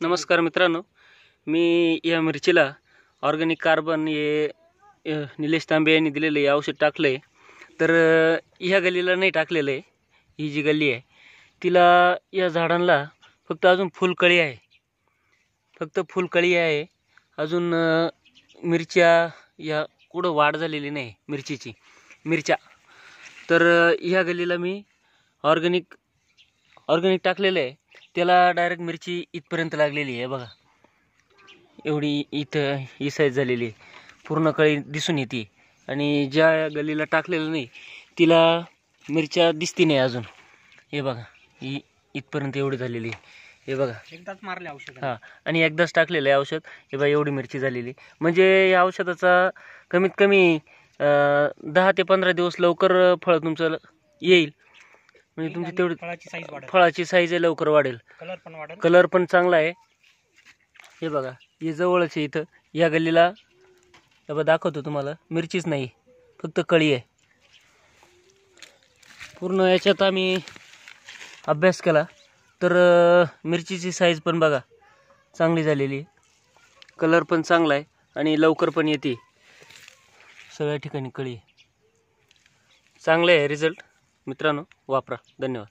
नमस्कार मित्रांनो, मी या मिरचीला ऑर्गॅनिक कार्बन हे निलेश तांबे यांनी दिलेले औषध टाकलं आहे. तर ह्या गल्लीला नाही टाकलेलं आहे. ही जी गल्ली आहे तिला या झाडांना फक्त अजून फुलकळी आहे, फक्त फुलकळी आहे. अजून मिरच्या या कुठं वाढ झालेली नाही मिरच्या. तर ह्या गल्लीला मी ऑर्गॅनिक टाकलेलं आहे. त्याला डायरेक्ट मिरची इथपर्यंत लागलेली आहे बघा. एवढी इथं ही साईज झालेली आहे, पूर्ण कळी दिसून येते. आणि ज्या गल्लीला टाकलेलं नाही तिला मिरच्या दिसती नाही अजून. हे बघा, ही इथपर्यंत एवढी झालेली आहे. हे बघा, एकदाच मारले औषध. हां, आणि एकदाच टाकलेलं आहे औषध. हे बघा, एवढी मिरची झालेली. म्हणजे या औषधाचा कमीत कमी 10 ते 15 दिवस लवकर फळ तुमचं येईल. म्हणजे तुमची तेवढी फळाची साईज लवकर वाढेल, कलर पण चांगला आहे. हे बघा, हे जवळच आहे. इथं या गल्लीला हे बघा दाखवतो तुम्हाला, मिरचीच नाही, फक्त कळी आहे. पूर्ण याच्यात आम्ही अभ्यास केला तर मिरचीची साईज पण बघा चांगली झालेली आहे, कलर पण चांगला आहे आणि लवकर पण येते. सगळ्या ठिकाणी कळी चांगले आहे. रिझल्ट मित्रांनो वापरा. धन्यवाद.